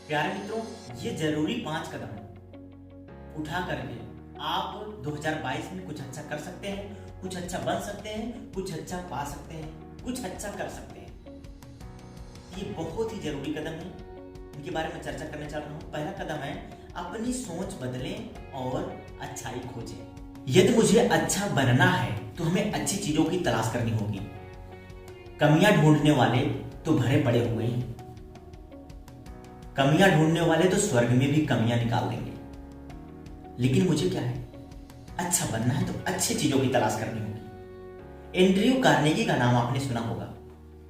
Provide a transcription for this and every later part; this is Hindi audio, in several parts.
प्यारे मित्रों, ये जरूरी 5 कदम उठा करके आप 2022 में कुछ अच्छा कर सकते हैं, कुछ अच्छा बन सकते हैं, कुछ अच्छा पा सकते हैं, कुछ अच्छा कर सकते हैं। ये बहुत ही जरूरी कदम है, इनके बारे में चर्चा करने चल रहा हूँ। पहला कदम है अपनी सोच बदलें और अच्छाई खोजें। यदि मुझे अच्छा बनना है तो हमें अच्छी चीजों की तलाश करनी होगी। कमियां ढूंढने वाले तो भरे पड़े हुए हैं, कमियां ढूंढने वाले तो स्वर्ग में भी कमियां निकाल देंगे। लेकिन मुझे क्या है, अच्छा बनना है तो अच्छी चीजों की तलाश करनी होगी। एंड्रयू कार्नेगी का नाम आपने सुना होगा।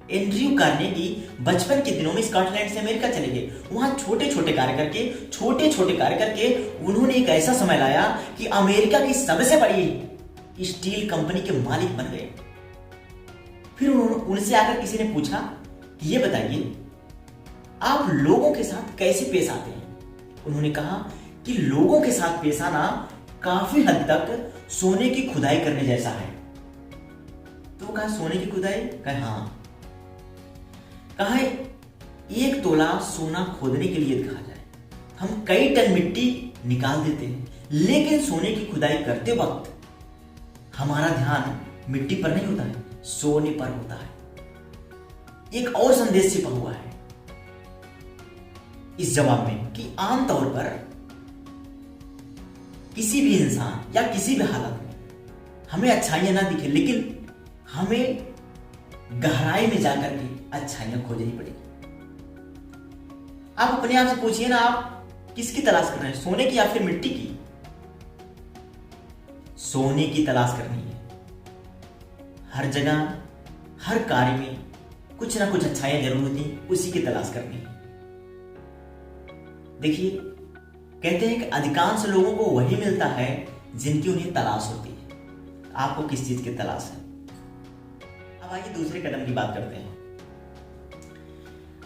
एंड्रयू कार्नेगी बचपन के दिनों में स्कॉटलैंड से अमेरिका चले गए। वहां छोटे छोटे कार्य करके उन्होंने एक ऐसा समय लाया कि अमेरिका की सबसे बड़ी स्टील कंपनी के मालिक बन गए। फिर उनसे आकर किसी ने पूछा कि ये बताइए आप लोगों के साथ कैसे पेश आते हैं। उन्होंने कहा कि लोगों के साथ पेश आना काफी हद तक सोने की खुदाई करने जैसा है। तो कहा सोने की खुदाई? कहा हाँ। कहा 1 तोला सोना खोदने के लिए कहा जाए हम कई टन मिट्टी निकाल देते हैं, लेकिन सोने की खुदाई करते वक्त हमारा ध्यान मिट्टी पर नहीं होता है, सोने पर होता है। एक और संदेश छिपा हुआ है इस जवाब में कि आमतौर पर किसी भी इंसान या किसी भी हालत में हमें अच्छाइयां ना दिखे, लेकिन हमें गहराई में जाकर के अच्छाइयां खोजनी पड़ेगी। आप अपने आप से पूछिए ना, आप किसकी तलाश कर रहे हैं, सोने की या फिर मिट्टी की? सोने की तलाश करनी है। हर जगह हर कार्य में कुछ ना कुछ अच्छाइयां जरूर होती हैं, उसी की तलाश करनी है। देखिए, कहते हैं कि अधिकांश लोगों को वही मिलता है जिनकी उन्हें तलाश होती है। आपको किस चीज की तलाश है? अब आइए दूसरे कदम की बात करते हैं।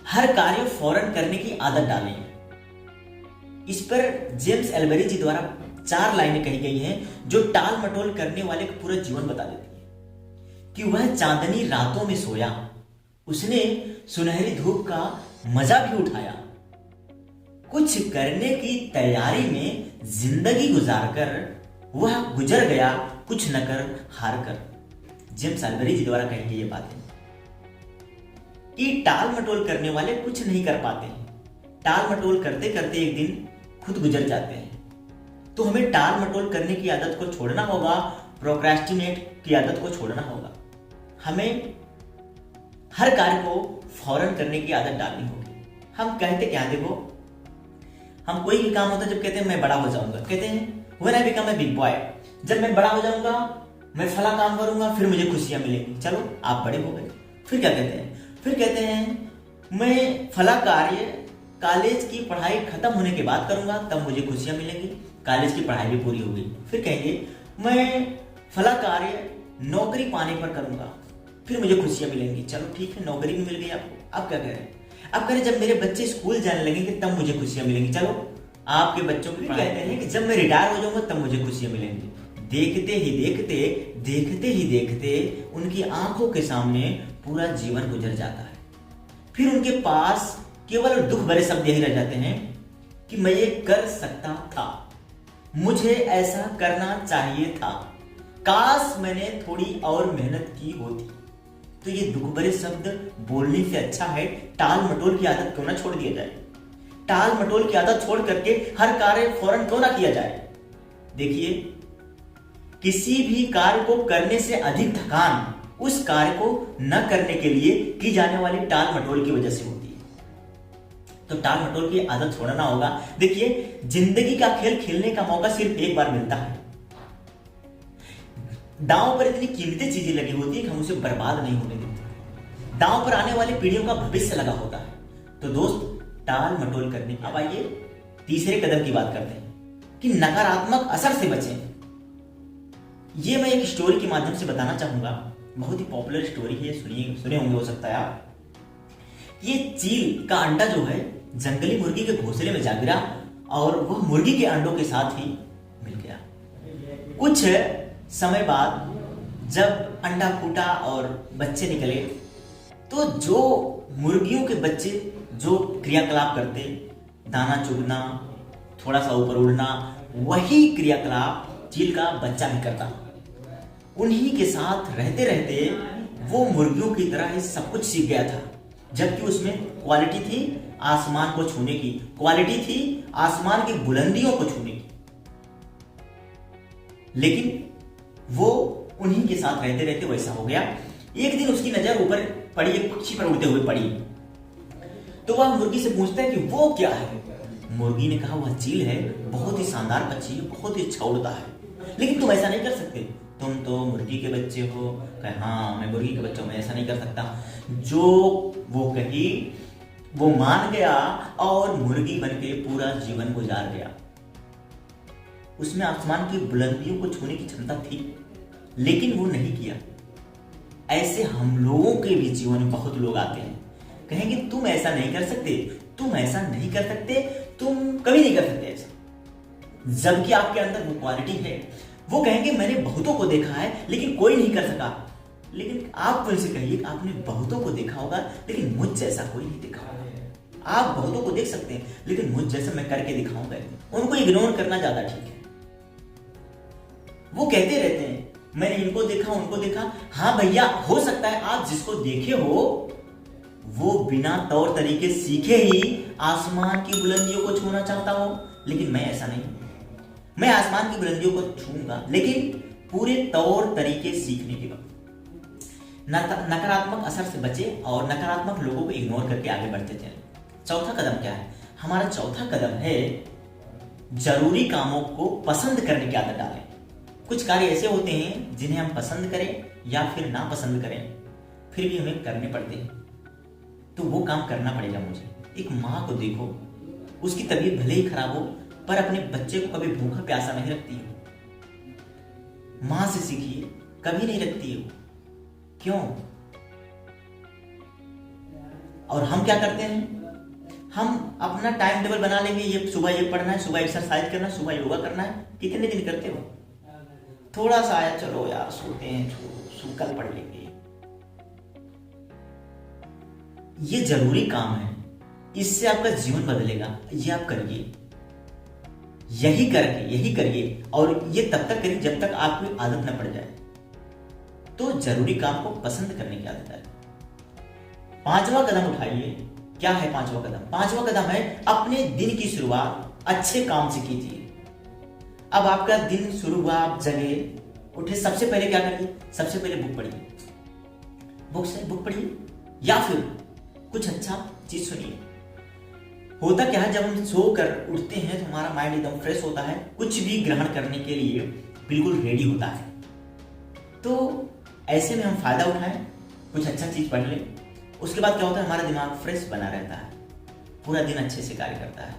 हर कार्य फौरन करने की आदत डालें। इस पर जेम्स एल्बरी जी द्वारा 4 लाइनें कही गई हैं जो टाल मटोल करने वाले का पूरा जीवन बता देती है। कि वह चांदनी रातों में सोया, उसने सुनहरी धूप का मजा भी उठाया, कुछ करने की तैयारी में जिंदगी गुजारकर वह गुजर गया, कुछ न कर हार कर। जेम्स एल्बरी जी द्वारा कही गई ये बातें कि टाल मटोल करने वाले कुछ नहीं कर पाते हैं। टाल मटोल करते करते एक दिन खुद गुजर जाते हैं। तो हमें टाल मटोल करने की आदत को छोड़ना होगा, प्रोक्रेस्टिनेट की आदत को छोड़ना होगा। हमें हर कार्य को फौरन करने की आदत डालनी होगी। हम कहते क्या, देखो हम कोई भी काम होता है जब कहते हैं मैं बड़ा हो जाऊंगा, कहते हैं when I become a big boy, जब मैं बड़ा हो जाऊंगा मैं फला काम करूंगा फिर मुझे खुशियां मिलेंगी। चलो आप बड़े हो गए। फिर क्या कहते हैं? फिर कहते हैं मैं फला कार्य कॉलेज की पढ़ाई खत्म होने के बाद करूंगा, तब मुझे खुशियां मिलेंगी। कॉलेज की पढ़ाई भी पूरी हो गई। फिर कहेंगे मैं फला कार्य नौकरी पाने पर करूंगा, फिर मुझे खुशियां मिलेंगी। चलो ठीक है, नौकरी भी मिल गई आपको। अब क्या कह रहे हैं? अब कह रहे जब मेरे बच्चे स्कूल जाने लगेंगे तब मुझे खुशियां मिलेंगी। चलो आपके बच्चों को कहते हैं कि जब मैं रिटायर हो जाऊंगा तब मुझे खुशियां मिलेंगी। देखते ही देखते उनकी आंखों के सामने पूरा जीवन गुजर जाता है। फिर उनके पास केवल दुख भरे शब्द यही रह जाते हैं कि मैं ये कर सकता था, मुझे ऐसा करना चाहिए था, काश मैंने थोड़ी और मेहनत की होती। तो ये दुख भरे शब्द बोलने से अच्छा है टाल मटोल की आदत क्यों ना छोड़ दिया जाए। टाल मटोल की आदत छोड़ करके हर कार्य फौरन क्यों ना किया जाए। देखिए, किसी भी कार्य को करने से अधिक थकान उस कार्य को न करने के लिए की जाने वाली टाल मटोल की वजह से होती है। तो टाल मटोल की आदत छोड़ना होगा। देखिए, जिंदगी का खेल खेलने का मौका सिर्फ एक बार मिलता है। दांव पर इतनी कीमती चीजें लगी होती है कि हम उसे बर्बाद नहीं होने देते। दांव पर आने वाली पीढ़ियों का भविष्य लगा होता है। तो दोस्त, टाल मटोल करने की। अब आइए तीसरे कदम की बात करते हैं कि नकारात्मक असर से बचें। ये मैं एक स्टोरी के माध्यम से बताना चाहूंगा। बहुत ही पॉपुलर स्टोरी है, सुने होंगे हो सकता है आप। ये चील का अंडा जो है जंगली मुर्गी के घोंसले में जा गिरा और वह मुर्गी के अंडों के साथ ही मिल गया। कुछ समय बाद जब अंडा फूटा और बच्चे निकले, तो जो मुर्गियों के बच्चे जो क्रियाकलाप करते दाना चुगना, थोड़ा सा ऊपर उड़ना, वही क्रियाकलाप चील का बच्चा भी करता। उन्हीं के साथ रहते रहते वो मुर्गियों की तरह ही सब कुछ सीख गया था, जबकि उसमें क्वालिटी थी आसमान को छूने की, क्वालिटी थी आसमान की बुलंदियों को छूने की। लेकिन वो उन्हीं के साथ रहते रहते वैसा हो गया। एक दिन उसकी नजर ऊपर पड़ी, एक पक्षी पर उड़ते हुए पड़ी, तो वह मुर्गी से पूछता है कि वो क्या है। मुर्गी ने कहा वह चील है, बहुत ही शानदार पक्षी है, बहुत ही अच्छा उड़ता है, लेकिन तुम ऐसा नहीं कर सकते, तुम तो मुर्गी के बच्चे हो। कहे हाँ मैं मुर्गी के बच्चा हूं, मैं ऐसा नहीं कर सकता। जो वो कही वो मान गया और मुर्गी बनके पूरा जीवन गुजार गया। उसमें आसमान की बुलंदियों को छूने की क्षमता थी, लेकिन वो नहीं किया। ऐसे हम लोगों के भी जीवन में बहुत लोग आते हैं, कहेंगे तुम ऐसा नहीं कर सकते, तुम ऐसा नहीं कर सकते, तुम कभी नहीं कर सकते ऐसा, जबकि आपके अंदर वो क्वालिटी है। वो कहेंगे मैंने बहुतों को देखा है लेकिन कोई नहीं कर सका। लेकिन आप उनसे कहिए आपने बहुतों को देखा होगा लेकिन मुझ जैसा कोई नहीं देखा होगा। आप बहुतों को देख सकते हैं लेकिन मुझ जैसा मैं करके दिखाऊंगा। उनको इग्नोर करना ज्यादा ठीक है। वो कहते रहते हैं मैंने इनको देखा उनको देखा। हाँ भैया, हो सकता है आप जिसको देखे हो वो बिना तौर तरीके सीखे ही आसमान की बुलंदियों को छूना चाहता हो, लेकिन मैं ऐसा नहीं। मैं आसमान की बुलंदियों को छूंगा लेकिन पूरे तौर तरीके सीखने के बाद। नकारात्मक असर से बचे और नकारात्मक लोगों को इग्नोर करके आगे बढ़ते चले। चौथा कदम क्या है? हमारा चौथा कदम है जरूरी कामों को पसंद करने की आदत डालें। कुछ कार्य ऐसे होते हैं जिन्हें हम पसंद करें या फिर ना पसंद करें, फिर भी हमें करने पड़ते हैं, तो वो काम करना पड़ेगा मुझे। एक माँ को देखो, उसकी तबीयत भले ही खराब हो पर अपने बच्चे को कभी भूखा प्यासा नहीं रखती है। माँ से सीखिए, कभी नहीं रखती है। क्यों? और हम क्या करते हैं? हम अपना टाइम टेबल बना लेंगे, ये सुबह ये पढ़ना है, सुबह एक्सरसाइज करना है, सुबह योगा करना है। कितने दिन करते हो? थोड़ा सा आया, चलो यार सोते हैं, कल पढ़ लेंगे। ये जरूरी काम है, इससे आपका जीवन बदलेगा। ये आप करिए, यही करिए और ये तब तक करिए जब तक आपकी आदत न पड़ जाए। तो जरूरी काम को पसंद करने की आदत है। पांचवा कदम उठाइए। क्या है पांचवा कदम? पांचवा कदम है अपने दिन की शुरुआत अच्छे काम से कीजिए। अब आपका दिन शुरू हुआ, आप जगे, उठे, सबसे पहले क्या करिए? सबसे पहले बुक पढ़िए। बुक पढ़िए या फिर कुछ अच्छा चीज सुनिए। होता क्या है, जब हम सोकर उठते हैं तो हमारा माइंड एकदम फ्रेश होता है, कुछ भी ग्रहण करने के लिए बिल्कुल रेडी होता है। तो ऐसे में हम फायदा उठाएं, कुछ अच्छा चीज पढ़ लें। उसके बाद क्या होता है, हमारा दिमाग फ्रेश बना रहता है, पूरा दिन अच्छे से कार्य करता है।